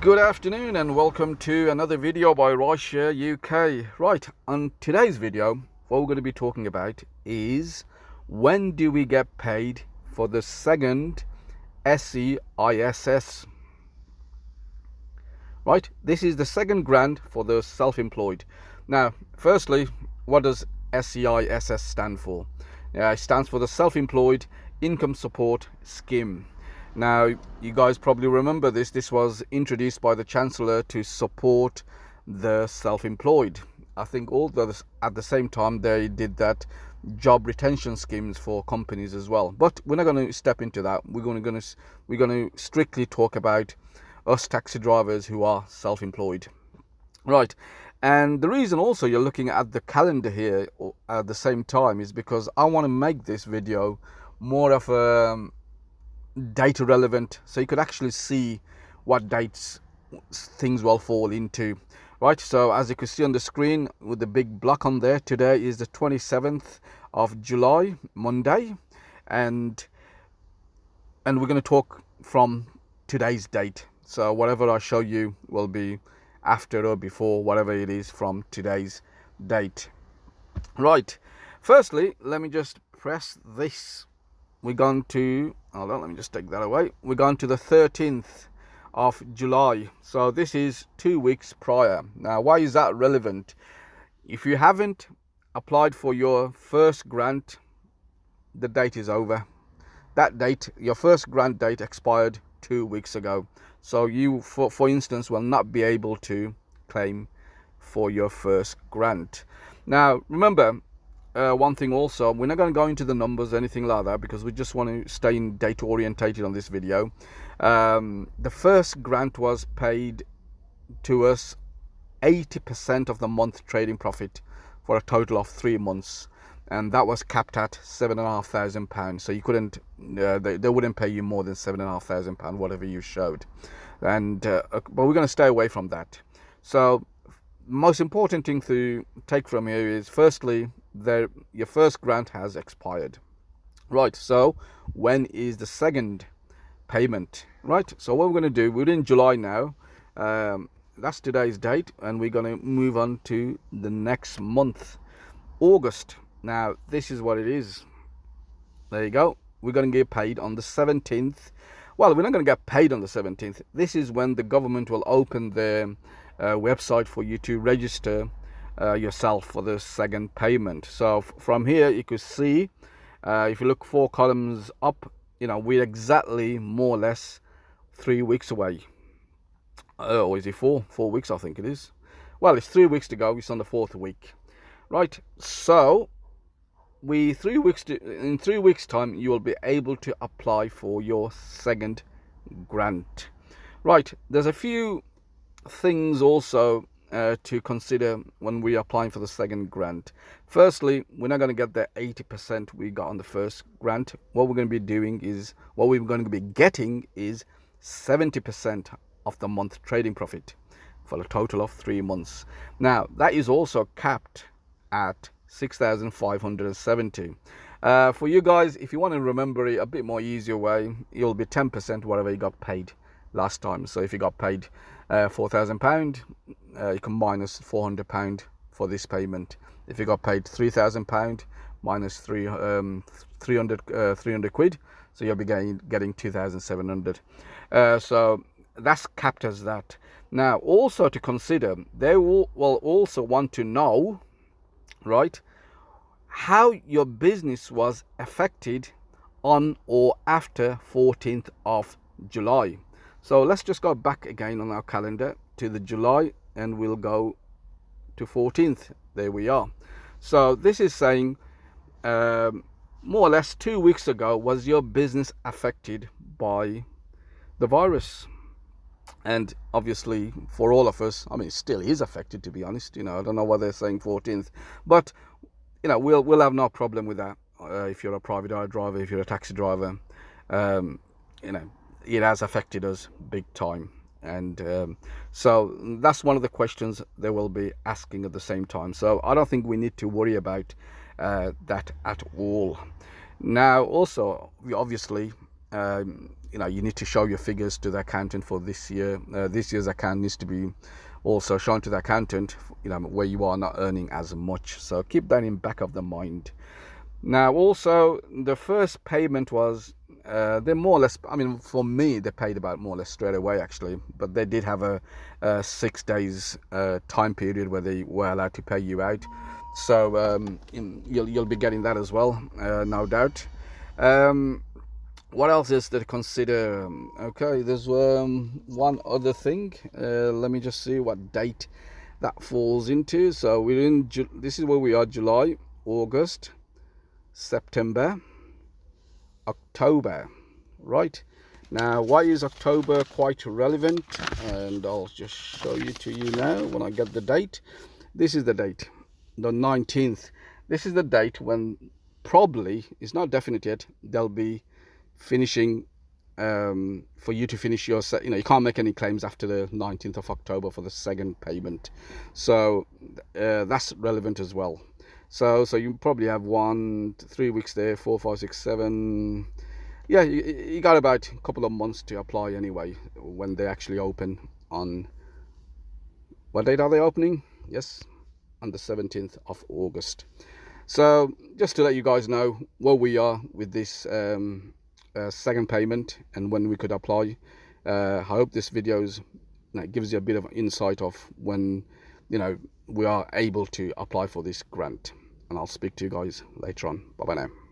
Good afternoon and welcome to another video by Rideshare UK. Right, on today's video, what we're going to be talking about is when do we get paid for the second SEISS. Right, this is the second grant for the self-employed. Now, firstly, what does SEISS stand for? It stands for the Self-Employed Income Support Scheme. Now, you guys probably remember this. This was introduced by the Chancellor to support the self-employed. I think all those at the same time they did that job retention schemes for companies as well. But we're not going to step into that. We're going to strictly talk about us taxi drivers who are self-employed. Right. And the reason also you're looking at the calendar here at the same time is because I want to make this video more of a data relevant, so you could actually see what dates things will fall into. Right, so as you can see on the screen with the big block on there, today is the 27th of July, Monday, and we're going to talk from today's date. So whatever I show you will be after or before, whatever it is from today's date. Right, firstly, let me just press this. We're going to, hold on, let me just take that away. We're going to the 13th of July. So this is 2 weeks prior. Now, why is that relevant? If you haven't applied for your first grant, the date is over. That date, your first grant date expired 2 weeks ago. So you, for instance, will not be able to claim for your first grant. Now, remember, one thing also, we're not going to go into the numbers, anything like that, because we just want to stay in data orientated on this video. The first grant was paid to us 80% of the month trading profit for a total of 3 months, and that was capped at £7,500. So you couldn't, they wouldn't pay you more than £7,500, whatever you showed. And but we're going to stay away from that. So most important thing to take from here is, firstly, your first grant has expired. Right, so when is the second payment? Right, so what we're going to do, we're in July now, that's today's date, and we're going to move on to the next month, August. Now, this is what it is. There you go. We're going to get paid on the 17th. Well, we're not going to get paid on the 17th. This is when the government will open their website for you to register yourself for the second payment. So from here you could see, if you look 4 columns up, we're exactly more or less 3 weeks away. Or is it 4 weeks? I think it is. Well, it's 3 weeks to go. It's on the 4th week. Right, so in 3 weeks time you will be able to apply for your second grant. Right, there's a few things also to consider when we are applying for the second grant. Firstly, we're not going to get the 80% we got on the first grant. What we're going to be doing is, what we're going to be getting is 70% of the month trading profit for a total of 3 months. Now, that is also capped at 6,570. For you guys, if you want to remember it a bit more easier way, it'll be 10% whatever you got paid last time. So if you got paid £4,000, you can minus £400 for this payment. If you got paid £3,000, minus 300 quid, so you'll be getting 2,700. So that's capped as that. Now, also to consider, they will also want to know, right, how your business was affected on or after 14th of July. So let's just go back again on our calendar to the July, and we'll go to 14th. There we are. So this is saying more or less 2 weeks ago was your business affected by the virus. And obviously for all of us, I mean, it still is affected, to be honest. I don't know why they're saying 14th, but we'll have no problem with that. If you're a private hire driver, if you're a taxi driver, it has affected us big time. And so that's one of the questions they will be asking at the same time. So I don't think we need to worry about that at all. Now, also, obviously, you know, you need to show your figures to the accountant for this year. This year's account needs to be also shown to the accountant, you know, where you are not earning as much. So keep that in back of the mind. Now, also, the first payment was, they're more or less, I mean, for me, they paid about more or less straight away, actually. But they did have a 6 days time period where they were allowed to pay you out. So you'll be getting that as well, no doubt. What else is to consider? Okay, there's one other thing. Let me just see what date that falls into. So we're in, this is where we are: July, August, September, October. Right now, why is October quite relevant? And I'll just show you to you now when I get the date. This is the date, the 19th. This is the date when, probably, it's not definite yet, they'll be finishing, for you to finish your, you know, you can't make any claims after the 19th of October for the second payment. So that's relevant as well. So you probably have 3 weeks there, 4, 5, 6, 7. Yeah, you got about a couple of months to apply anyway, when they actually open on, what date are they opening? Yes, on the 17th of August. So just to let you guys know where we are with this second payment and when we could apply. I hope this video gives you a bit of insight of when, you know, we are able to apply for this grant. And I'll speak to you guys later on. Bye bye now.